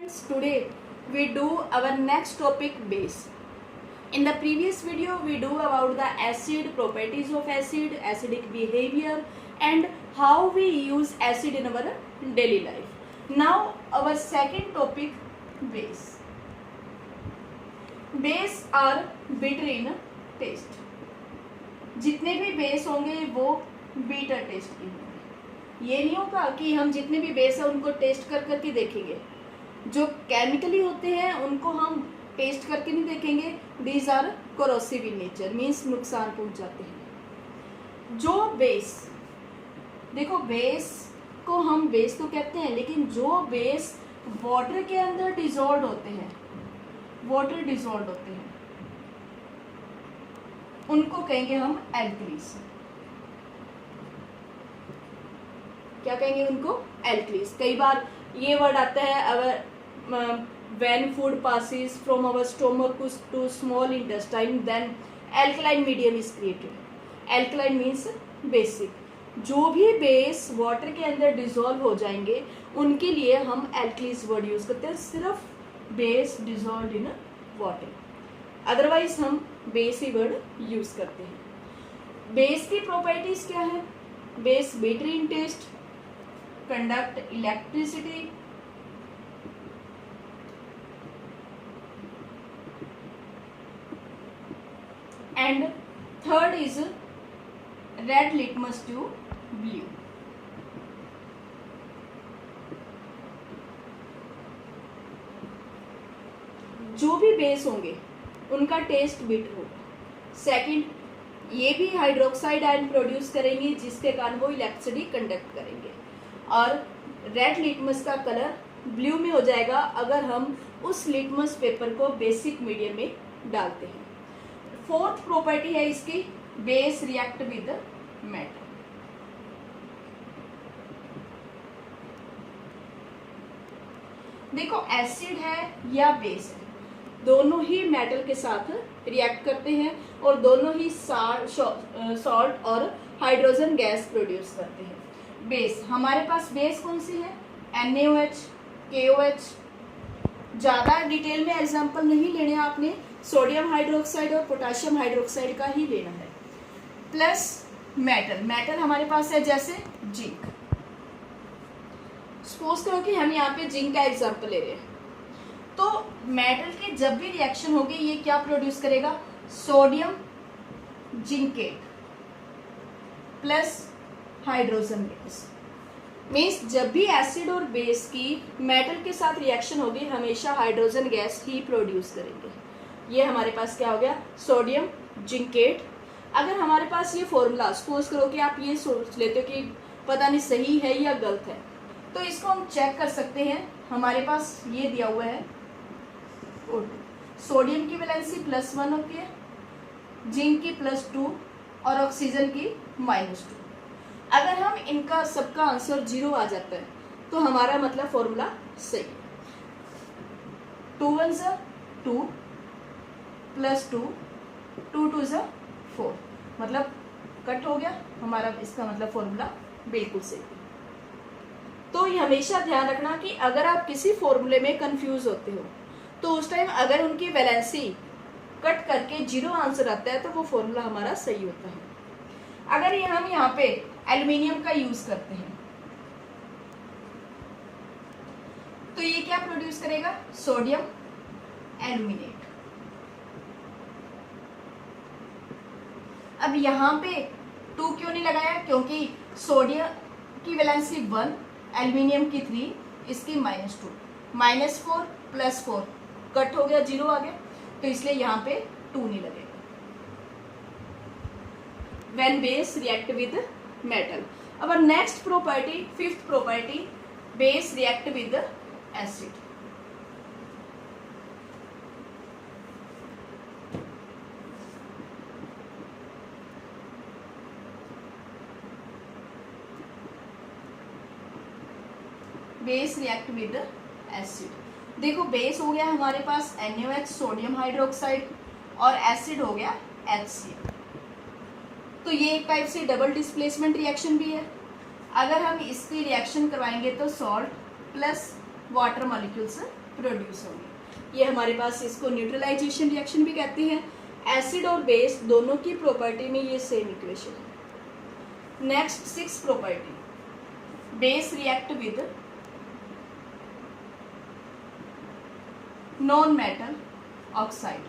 Today we do our next topic, base. In the previous video we do about the acid, properties of acid, acidic behavior and how we use acid in our daily life. Now our second topic, base. Base are bitter in taste. जितने भी base होंगे वो beater test के होंगे. ये नहीं होगा कि हम जितने भी बेस है उनको टेस्ट कर करके देखेंगे. जो केमिकली होते हैं उनको हम टेस्ट करके नहीं देखेंगे. These are corrosive in nature, means नुकसान पहुंचाते हैं. जो बेस, देखो बेस को हम बेस तो कहते हैं, लेकिन जो बेस वाटर के अंदर डिजोल्व होते हैं, वाटर डिजोल्व होते हैं, उनको कहेंगे हम एल्कलीज. क्या कहेंगे उनको? एल्कलीज. कई बार ये वर्ड आता है, अगर when food passes from our stomach to small intestine then alkaline medium is created. alkaline means basic. जो भी बेस वाटर के अंदर डिजोल्व हो जाएंगे उनके लिए हम एल्कलीज वर्ड यूज करते हैं. सिर्फ base dissolve in water, otherwise हम बेस ही वर्ड यूज करते हैं. बेस की प्रॉपर्टीज क्या है? Base bitter in taste, conduct electricity, and third is red litmus tube blue. जो भी बेस होंगे उनका टेस्ट बिटर होगा. सेकंड, ये भी हाइड्रोक्साइड आयन प्रोड्यूस करेंगे जिसके कारण वो इलेक्ट्रिसिटी कंडक्ट करेंगे. और रेड लिटमस का कलर ब्लू में हो जाएगा अगर हम उस लिटमस पेपर को बेसिक मीडियम में डालते हैं. फोर्थ प्रॉपर्टी है इसकी, बेस रिएक्ट विद मेटल. देखो एसिड है या बेस है, दोनों ही मेटल के साथ रिएक्ट करते हैं और दोनों ही सॉल्ट और हाइड्रोजन गैस प्रोड्यूस करते हैं. बेस, हमारे पास बेस कौन सी है? NaOH, KOH. ज़्यादा डिटेल में एग्जाम्पल नहीं लेने आपने, सोडियम हाइड्रोक्साइड और पोटाशियम हाइड्रोक्साइड का ही लेना है. प्लस मेटल, मेटल हमारे पास है जैसे जिंक. सपोज करो कि हम यहाँ पे जिंक का एग्जाम्पल ले रहे हैं, तो मेटल की जब भी रिएक्शन होगी ये क्या प्रोड्यूस करेगा? Sodium zincate plus hydrogen gas. Means जब भी एसिड और बेस की मेटल के साथ रिएक्शन होगी हमेशा हाइड्रोजन गैस ही प्रोड्यूस करेंगे. ये हमारे पास क्या हो गया? Sodium zincate. अगर हमारे पास ये फॉर्मूला, सपोज करो कि आप ये सोच लेते हो कि पता नहीं सही है या गलत है, तो इसको हम चेक कर सकते हैं. हमारे पास ये दिया हुआ है O2. सोडियम की वैलेंसी +1 होती है, जिंक की +2 और ऑक्सीजन की -2. अगर हम इनका सबका आंसर 0 आ जाता है तो हमारा मतलब फॉर्मूला सही है. 2 1 2 +2 2 2 4, मतलब कट हो गया हमारा. इसका मतलब फॉर्मूला बिल्कुल सही है. तो ये हमेशा ध्यान रखना कि अगर आप किसी फॉर्मूले में कंफ्यूज होते हो तो उस टाइम अगर उनकी वैलेंसी कट करके 0 आंसर आता है तो वो फॉर्मूला हमारा सही होता है. अगर ये हम यहाँ पे एल्युमिनियम का यूज करते हैं तो ये क्या प्रोड्यूस करेगा? Sodium aluminate. अब यहाँ पे 2 क्यों नहीं लगाया? क्योंकि सोडियम की वैलेंसी 1, एल्युमिनियम की 3, इसकी -2, -4 +4 कट हो गया, 0 आ गया, तो इसलिए यहाँ पे 2 नहीं लगेगा. When base react with metal. Our next property, fifth property, base react with acid. Base react with acid. देखो बेस हो गया हमारे पास NaOH सोडियम हाइड्रोक्साइड और एसिड हो गया HCl. तो ये एक टाइप से डबल डिस्प्लेसमेंट रिएक्शन भी है. अगर हम इसकी रिएक्शन करवाएंगे तो salt plus water molecules produce होंगे। ये हमारे पास इसको न्यूट्रलाइजेशन रिएक्शन भी कहते हैं। एसिड और बेस दोनों की प्रॉपर्टी में ये सेम इक्वेशन है। Next 6 property, base react with non metal oxide.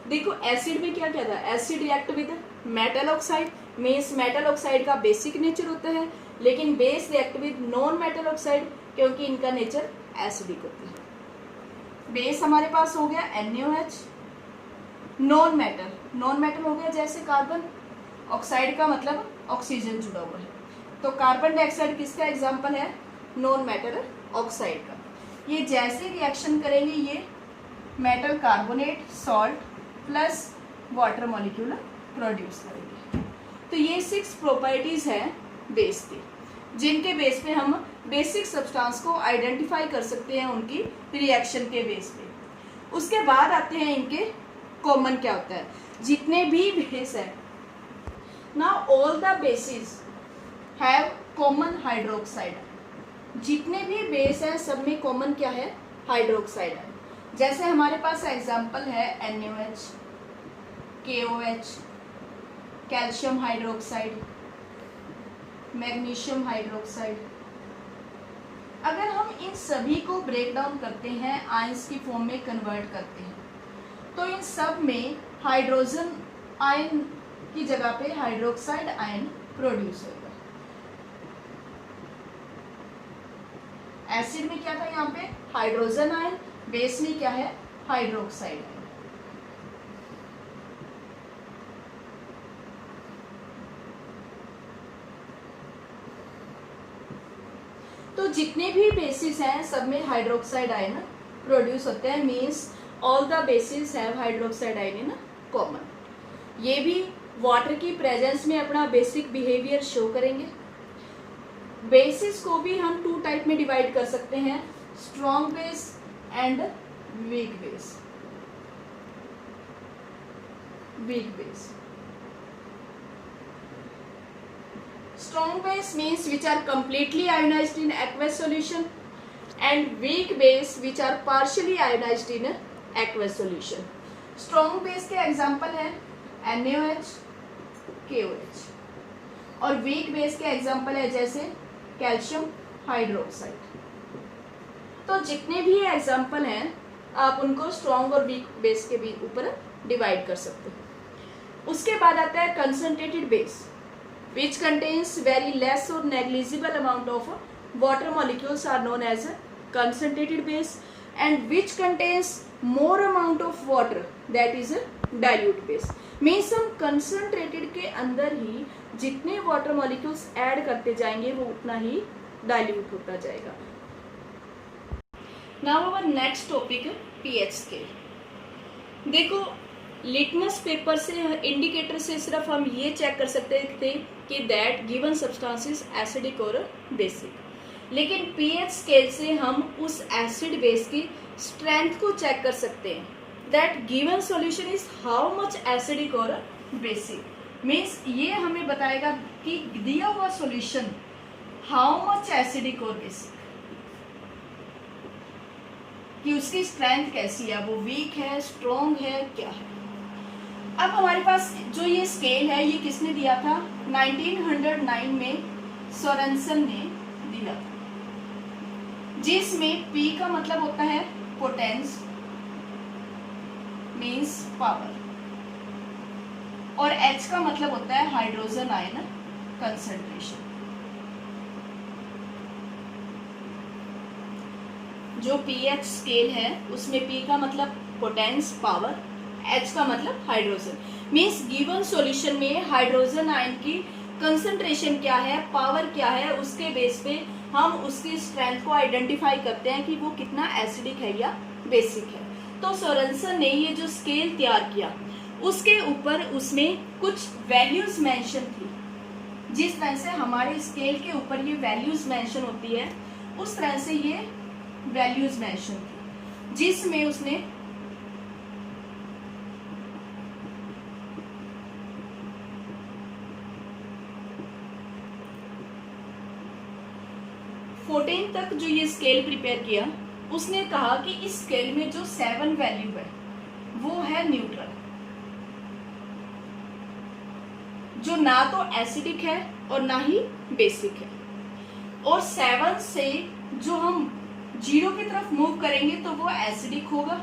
देखो एसिड में क्या कहता है, acid react with metal oxide, means metal oxide का बेसिक नेचर होता है, लेकिन base react with non metal oxide क्योंकि इनका नेचर एसिडिक होता है। बेस हमारे पास हो गया NaOH, नॉन मेटल हो गया जैसे कार्बन, ऑक्साइड का मतलब ऑक्सीजन जुड़ा हुआ है, तो कार्बन डाइऑक्साइड किसका एग्जाम्पल है, नॉन मेटल ऑक्साइड का। ये जैसे रिएक्शन करेंगे ये metal carbonate salt plus water molecule produce करेंगे। तो ये 6 प्रॉपर्टीज हैं बेस की, जिनके बेस पे हम बेसिक सब्सटेंस को आइडेंटिफाई कर सकते हैं उनकी रिएक्शन के बेस पे। उसके बाद आते हैं इनके कॉमन क्या होता है, जितने भी बेस है ना, all the basis have common hydroxide. जितने भी बेस हैं सब में कॉमन क्या है, हाइड्रोक्साइड है। जैसे हमारे पास एग्जाम्पल है NaOH, KOH, calcium hydroxide, magnesium hydroxide. अगर हम इन सभी को ब्रेक डाउन करते हैं, आयंस की फॉर्म में कन्वर्ट करते हैं, तो इन सब में हाइड्रोजन आयन की जगह पे हाइड्रोक्साइड आयन प्रोड्यूस होगा। एसिड में क्या था यहाँ पे, हाइड्रोजन आयन, बेस में क्या है, हाइड्रोक्साइड आयन। तो जितने भी बेसिस हैं सब में हाइड्रोक्साइड आयन प्रोड्यूस होते हैं, means all the basis have hydroxide ion in common. ये भी वाटर की प्रेजेंस में अपना बेसिक बिहेवियर शो करेंगे। बेसिस को भी हम 2 टाइप में डिवाइड कर सकते हैं, strong base and weak base. Strong base means which are completely ionized in aqueous solution, and weak base which are partially ionized in aqueous solution. Strong base के example है NaOH, KOH, और weak base के example है जैसे calcium hydroxide. तो जितने भी example हैं आप उनको स्ट्रॉन्ग और वीक बेस के भी ऊपर डिवाइड कर सकते हैं। उसके बाद आता है concentrated base, which contains very less or negligible amount of water molecules are known as concentrated base, and which contains more amount of water that is dilute base. Means हम concentrated के अंदर ही जितने water molecules ऐड करते जाएंगे वो उतना ही dilute होता जाएगा। Now our next topic pH scale। देखो लिटमस पेपर से, इंडिकेटर से सिर्फ हम ये चेक कर सकते थे कि that given substance is acidic और बेसिक, लेकिन पीएच स्केल से हम उस एसिड बेस की स्ट्रेंथ को चेक कर सकते हैं, that given solution is how much acidic और बेसिक। मीन्स ये हमें बताएगा कि दिया हुआ सॉल्यूशन हाउ मच एसिडिक और बेसिक, कि उसकी स्ट्रेंथ कैसी है, वो वीक है, स्ट्रॉन्ग है, क्या है। अब हमारे पास जो ये स्केल है ये किसने दिया था, 1909 में सोरेनसन ने दिया था, जिसमें P का मतलब होता है पोटेंस मीन्स पावर, और H का मतलब होता है हाइड्रोजन आयन कंसंट्रेशन। जो पीएच स्केल है उसमें P का मतलब पोटेंस पावर, H का मतलब हाइड्रोजन। मीन्स गिवन सॉल्यूशन में हाइड्रोजन आयन की कंसंट्रेशन क्या है, पावर क्या है, उसके बेस पे हम उसकी स्ट्रेंथ को आइडेंटिफाई करते हैं कि वो कितना एसिडिक है या बेसिक है। तो सोरेनसन ने ये जो स्केल तैयार किया उसके ऊपर उसमें कुछ वैल्यूज मेंशन थी, जिस तरह से हमारे स्केल के ऊपर ये वैल्यूज मेंशन होती है उस तरह से ये वैल्यूज मेंशन थी, जिसमें उसने 14 तक जो ये स्केल प्रिपेयर किया, उसने कहा कि इस स्केल में जो 7 वैल्यू है वो है न्यूट्रल, जो ना तो एसिडिक है और ना ही बेसिक है। और 7 से जो हम 0 की तरफ मूव करेंगे तो वो एसिडिक होगा,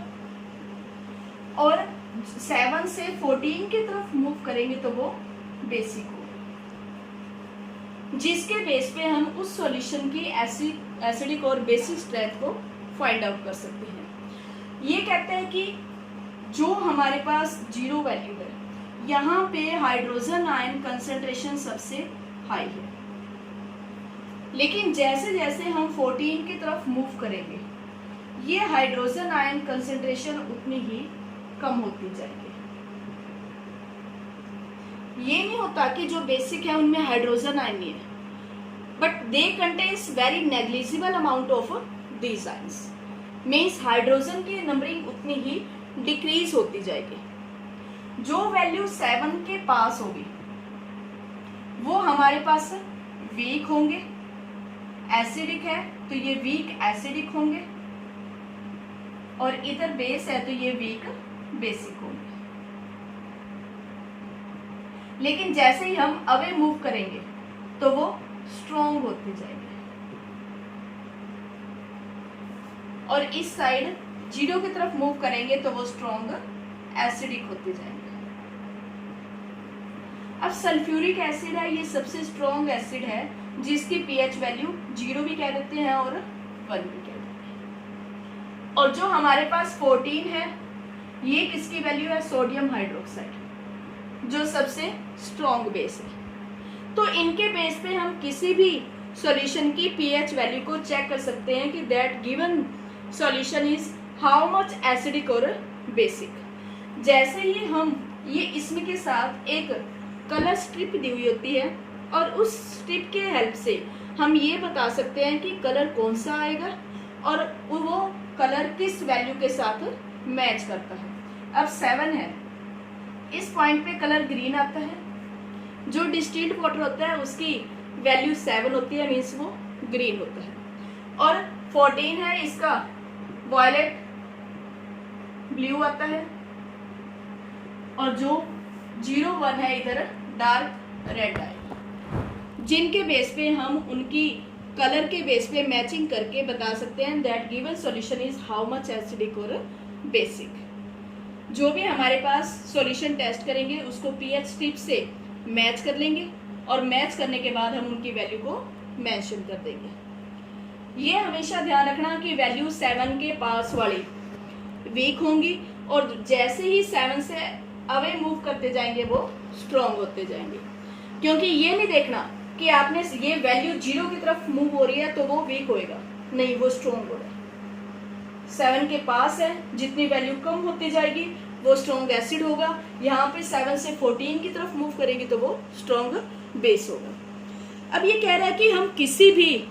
और 7 से 14 की तरफ मूव करेंगे तो वो बेसिक होगा, जिसके बेस पे हम उस सॉल्यूशन की एसिडिक और बेसिक स्ट्रेंथ को फाइंड आउट कर सकते हैं। ये कहते हैं कि जो हमारे पास 0 वैल्यू है, यहाँ पे हाइड्रोजन आयन कंसंट्रेशन सबसे हाई है, लेकिन जैसे जैसे हम 14 की तरफ मूव करेंगे ये हाइड्रोजन आयन कंसंट्रेशन उतनी ही कम होती जाएगी। ये नहीं होता कि जो बेसिक है उनमें हाइड्रोजन आयन नहीं है, but they contains very negligible amount of these ions, means hydrogen की नंबरिंग उतनी ही डिक्रीज होती जाएगी। जो वैल्यू 7 के पास होगी वो हमारे पास वीक होंगे, एसिडिक है तो ये वीक एसिडिक होंगे, और इधर बेस है तो ये वीक बेसिक होंगे। लेकिन जैसे ही हम अवे मूव करेंगे तो वो स्ट्रॉन्ग होते जाएंगे, और इस साइड 0 की तरफ मूव करेंगे तो वो स्ट्रॉन्ग एसिडिक होते जाएंगे। अब सल्फ्यूरिक एसिड है, ये सबसे स्ट्रॉन्ग एसिड है जिसकी पीएच वैल्यू 0 भी कह देते हैं और 1 भी कह देते हैं। और जो हमारे पास 14 है, ये किसकी वैल्यू है? सोडियम हाइड्रोक्साइड, जो सबसे स्ट्रॉन्ग बेस है। तो इनके बेस पे हम किसी भी सॉल्यूशन की पीएच वैल्यू को चेक कर सकते हैं कि that given solution is how much acidic और बेसिक। जैसे ही हम ये इसमें के साथ एक कलर स्ट्रिप दी हुई होती है, और उस स्ट्रिप के हेल्प से हम ये बता सकते हैं कि कलर कौन सा आएगा और वो कलर किस वैल्यू के साथ मैच करता है। अब 7 है, इस पॉइंट पे कलर ग्रीन आता है। जो डिस्टिल्ड वाटर होता है उसकी वैल्यू 7 होती है, मीन्स वो ग्रीन होता है। और 14 है, इसका वॉयलेट ब्लू आता है, और जो 01 है इधर डार्क रेड आएगा। जिनके बेस पे हम उनकी कलर के बेस पे मैचिंग करके बता सकते हैं that given solution is how much acidic और बेसिक। जो भी हमारे पास सॉल्यूशन टेस्ट करेंगे उसको पीएच स्ट्रिप से मैच कर लेंगे, और मैच करने के बाद हम उनकी वैल्यू को मेंशन कर देंगे। ये हमेशा ध्यान रखना कि वैल्यू 7 के पास वाली वीक होंगी, और जैसे ही 7 से अवे मूव करते जाएंगे वो स्ट्रॉन्ग होते जाएंगे। क्योंकि ये नहीं देखना कि आपने ये वैल्यू 0 की तरफ मूव हो रही है तो वो वीक होएगा, नहीं, वो स्ट्रॉन्ग हो रहा है। 7 के पास है, जितनी वैल्यू कम होती जाएगी वो स्ट्रॉन्ग एसिड होगा। यहाँ पे 7 से 14 की तरफ मूव करेगी तो वो स्ट्रॉन्ग बेस होगा। अब ये कह रहा है कि हम किसी भी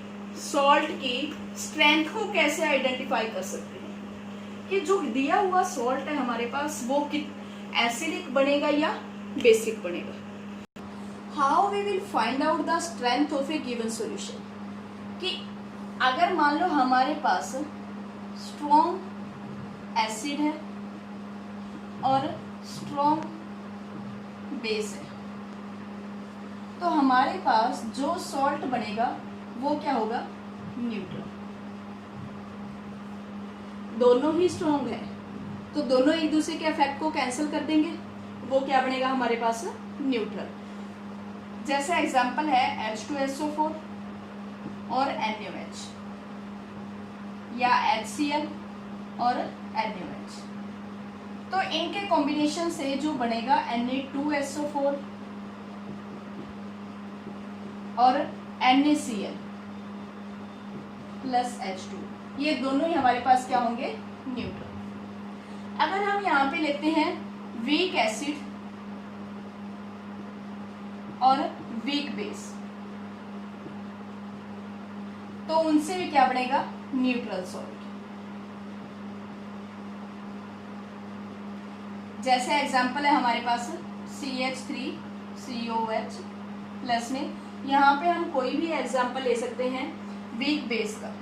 सॉल्ट की स्ट्रेंथ को कैसे आइडेंटिफाई कर सकते हैं कि जो दिया हुआ सॉल्ट है हमारे पास वो एसिडिक बनेगा या बेसिक बनेगा। How we will find out the strength of a given solution, कि अगर मान लो हमारे पास स्ट्रॉन्ग एसिड है और स्ट्रॉन्ग बेस है, तो हमारे पास जो सॉल्ट बनेगा वो क्या होगा? न्यूट्रल। दोनों ही स्ट्रॉन्ग है तो दोनों एक दूसरे के इफेक्ट को कैंसिल कर देंगे, वो क्या बनेगा हमारे पास? न्यूट्रल। जैसे एग्जांपल है H2SO4 और NaOH, या HCl और NaOH। तो इनके कॉम्बिनेशन से जो बनेगा Na2SO4 और NaCl प्लस H2, ये दोनों ही हमारे पास क्या होंगे? न्यूट्रल। अगर हम यहाँ पे लेते हैं वीक एसिड और वीक बेस, तो उनसे भी क्या बनेगा? Neutral salt. जैसे एग्जांपल है हमारे पास CH3COH प्लस में, यहाँ पे हम कोई भी एग्जांपल ले सकते हैं। वीक बेस का।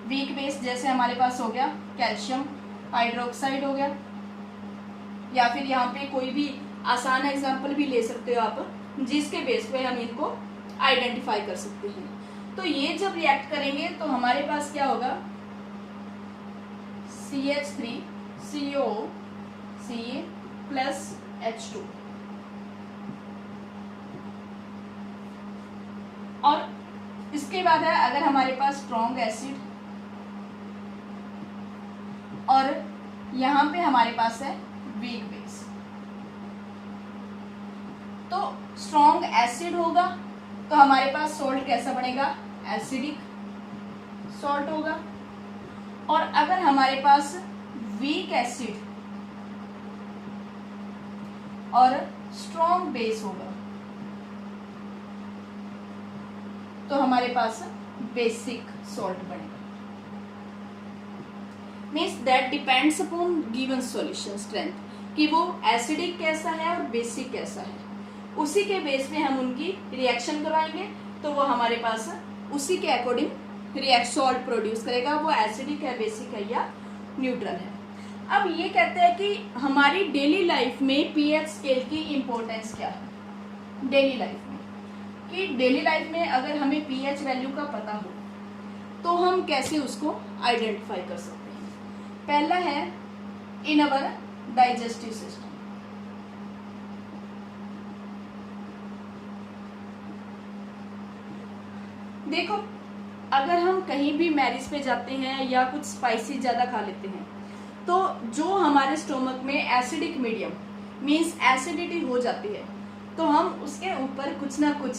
वीक बेस जैसे हमारे पास हो गया कैल्शियम हाइड्रोक्साइड हो गया, या फिर यहाँ पे कोई भी आसान एग्जांपल भी ले सकते हो आप, जिसके बेस पे हम इनको आइडेंटिफाई कर सकते हैं। तो ये जब रिएक्ट करेंगे तो हमारे पास क्या होगा, CH3CO Ca प्लस H2। और इसके बाद है अगर हमारे पास स्ट्रॉन्ग एसिड और यहां पे हमारे पास है वीक बेस, तो स्ट्रॉन्ग एसिड होगा तो हमारे पास सॉल्ट कैसा बनेगा, एसिडिक सॉल्ट होगा। और अगर हमारे पास वीक एसिड और स्ट्रॉन्ग बेस होगा तो हमारे पास बेसिक सॉल्ट बनेगा। Means that depends upon given solution strength, कि वो एसिडिक कैसा है और बेसिक कैसा है, उसी के बेस पे हम उनकी रिएक्शन करवाएंगे तो वो हमारे पास उसी के अकॉर्डिंग रिएक्ट सॉल्ट प्रोड्यूस करेगा, वो एसिडिक है, बेसिक है या न्यूट्रल है। अब ये कहते हैं कि हमारी डेली लाइफ में पीएच स्केल की इंपॉर्टेंस क्या है। डेली लाइफ में, कि डेली लाइफ में अगर हमें पीएच वैल्यू का पता हो तो हम कैसे उसको आइडेंटिफाई कर सकते हैं। पहला है इन अवर डाइजेस्टिव सिस्टम। देखो अगर हम कहीं भी मैरिज पे जाते हैं या कुछ स्पाइसी ज्यादा खा लेते हैं तो जो हमारे स्टोमक में एसिडिक मीडियम मींस एसिडिटी हो जाती है, तो हम उसके ऊपर कुछ ना कुछ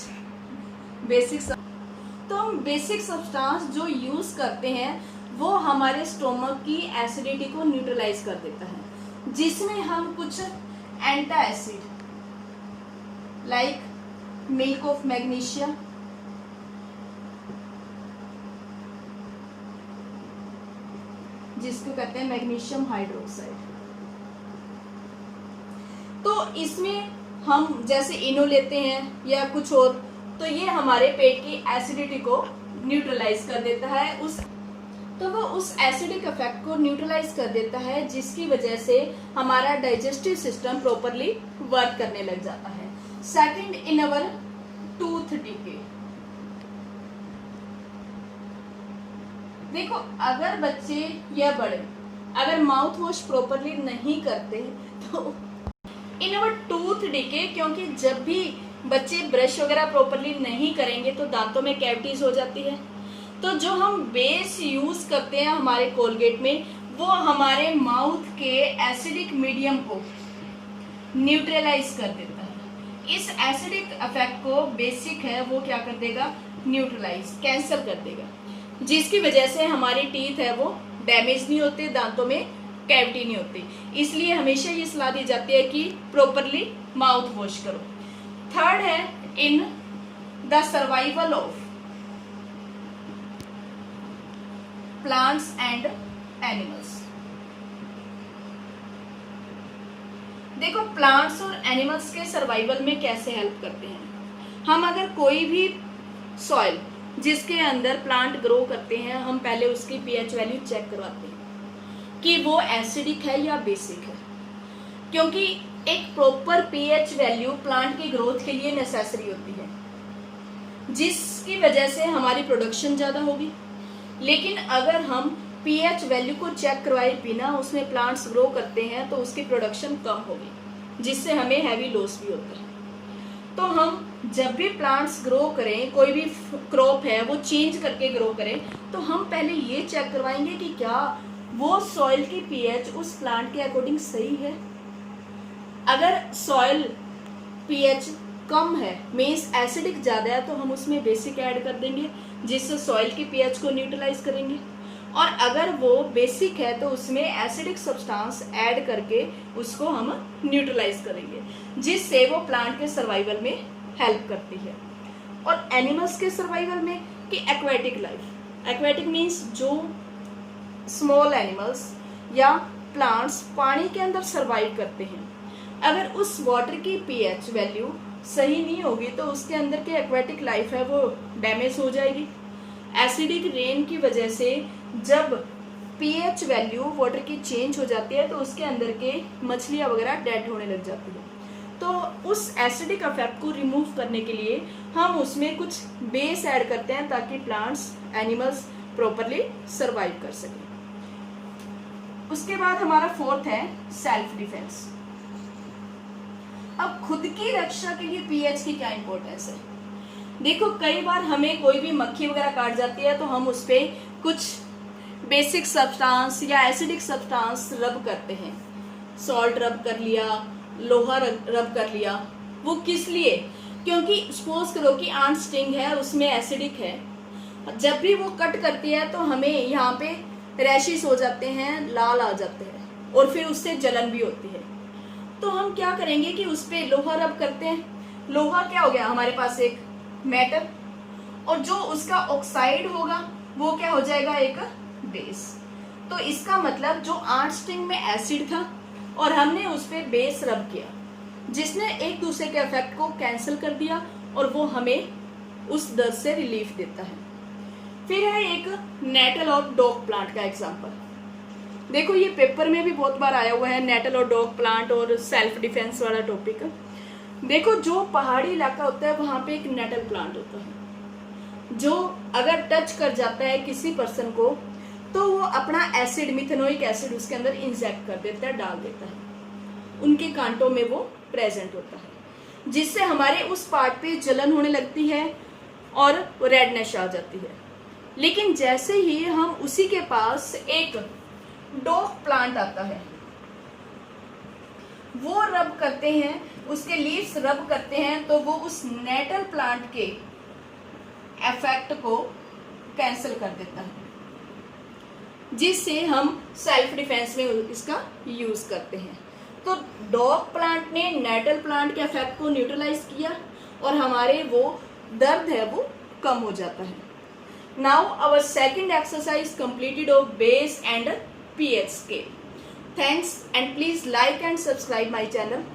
बेसिक सब्सटेंस जो यूज करते हैं वो हमारे स्टोमक की एसिडिटी को न्यूट्रलाइज कर देता है, जिसमें हम कुछ antacid like milk of magnesia, जिसको कहते हैं मैग्नीशियम हाइड्रोक्साइड, तो इसमें हम जैसे इनो लेते हैं या कुछ और, तो ये हमारे पेट की एसिडिटी को न्यूट्रलाइज कर देता है, वो उस एसिडिक इफेक्ट को न्यूट्रलाइज कर देता है, जिसकी वजह से हमारा डाइजेस्टिव सिस्टम प्रॉपरली वर्क करने लग जाता है। Second in our tooth decay. देखो अगर बच्चे या बड़े अगर माउथ वॉश प्रॉपरली नहीं करते तो इन अवर टूथ डिके, क्योंकि जब भी बच्चे ब्रश वगैरह प्रॉपरली नहीं करेंगे तो दांतों में कैविटीज हो जाती है, तो जो हम बेस यूज करते हैं हमारे कोलगेट में वो हमारे माउथ के एसिडिक मीडियम को न्यूट्रलाइज कर देता है। इस एसिडिक इफेक्ट को बेसिक है वो क्या कर देगा, न्यूट्रलाइज कैंसिल कर देगा, जिसकी वजह से हमारी टीथ है वो डैमेज नहीं होते, दांतों में कैविटी नहीं होती। इसलिए हमेशा ये सलाह दी जाती है कि प्रॉपरली माउथ वॉश करो। थर्ड है in the survival of plants and animals. देखो प्लांट्स और एनिमल्स के सर्वाइवल में कैसे हेल्प करते हैं। हम अगर कोई भी सॉइल जिसके अंदर प्लांट ग्रो करते हैं, हम पहले उसकी पीएच वैल्यू चेक करवाते हैं कि वो एसिडिक है या बेसिक है, क्योंकि एक प्रॉपर पीएच वैल्यू प्लांट की ग्रोथ के लिए नेसेसरी होती है, जिसकी वजह से हमारी प्रोडक्शन ज़्यादा होगी। लेकिन अगर हम पीएच वैल्यू को चेक करवाए बिना उसमें प्लांट्स ग्रो करते हैं तो उसकी प्रोडक्शन कम होगी, जिससे हमें हैवी लॉस भी होता है। तो हम जब भी प्लांट्स ग्रो करें, कोई भी क्रॉप है वो चेंज करके ग्रो करें, तो हम पहले ये चेक करवाएंगे कि क्या वो सॉइल की पीएच उस प्लांट के अकॉर्डिंग सही है। अगर सॉइल पीएच कम है मीन्स एसिडिक ज़्यादा है, तो हम उसमें बेसिक ऐड कर देंगे जिससे सॉइल की पीएच को न्यूट्रलाइज करेंगे। और अगर वो बेसिक है तो उसमें एसिडिक सब्सटेंस ऐड करके उसको हम न्यूट्रलाइज करेंगे, जिससे वो प्लांट के सर्वाइवल में हेल्प करती है। और एनिमल्स के सर्वाइवल में कि एक्वेटिक लाइफ, एक्वेटिक मीन्स जो स्मॉल एनिमल्स या प्लांट्स पानी के अंदर सर्वाइव करते हैं, अगर उस वाटर की पीएच वैल्यू सही नहीं होगी तो उसके अंदर की एक्वेटिक लाइफ है वो डैमेज हो जाएगी। एसिडिक रेन की वजह से जब पीएच वैल्यू वाटर की चेंज हो जाती है तो उसके अंदर के मछलियाँ वगैरह डेड होने लग जाती है। तो उस एसिडिक इफेक्ट को रिमूव करने के लिए हम उसमें कुछ बेस ऐड करते हैं ताकि प्लांट्स एनिमल्स प्रॉपरली सर्वाइव कर सकें। उसके बाद हमारा फोर्थ है सेल्फ डिफेंस। अब खुद की रक्षा के लिए पीएच की क्या इंपॉर्टेंस है? देखो, कई बार हमें कोई भी मक्खी वगैरह काट जाती है तो हम उस पर कुछ बेसिक सब्सटेंस या एसिडिक सब्सटेंस रब करते हैं। सॉल्ट रब कर लिया, लोहा रब कर लिया। वो किस लिए? क्योंकि सपोज करो कि आंट स्टिंग है, उसमें एसिडिक है, जब भी वो कट करती है तो हमें यहाँ पे रैशेस हो जाते हैं, लाल आ जाते हैं और फिर उससे जलन भी होती है। तो हम क्या करेंगे कि उस पर लोहा रब करते हैं। लोहा क्या हो गया हमारे पास? एक मेटल, और जो उसका ऑक्साइड होगा वो क्या हो जाएगा? एक बेस। तो इसका मतलब जो आंट स्टिंग में एसिड था और हमने उस पर बेस रब किया, जिसने एक दूसरे के इफेक्ट को कैंसिल कर दिया और वो हमें उस दर्द से रिलीफ देता है। फिर है एक नेटल और डॉग प्लांट का एग्जांपल। देखो, ये पेपर में भी बहुत बार आया हुआ है, नेटल और डॉग प्लांट और सेल्फ डिफेंस वाला टॉपिक। देखो, जो पहाड़ी इलाका होता है वहां पे एक नेटल प्लांट होता है, जो अगर टच कर जाता है किसी पर्सन को तो वो अपना एसिड, मिथेनोइक एसिड उसके अंदर इंजेक्ट कर देता है, डाल देता है। उनके कांटों में वो प्रेजेंट होता है, जिससे हमारे उस पार्ट पे जलन होने लगती है और रेडनेस आ जाती है। लेकिन जैसे ही हम उसी के पास एक डॉग प्लांट आता है, वो रब करते हैं, उसके लीव्स रब करते हैं, तो वो उस नेटल प्लांट के इफेक्ट को कैंसिल कर देता है, जिससे हम सेल्फ डिफेंस में इसका यूज करते हैं। तो डॉग प्लांट ने नेटल प्लांट के इफेक्ट को न्यूट्रलाइज किया और हमारे वो दर्द है वो कम हो जाता है। Now our second exercise completed of base and pH scale. Thanks, and please like and subscribe my channel.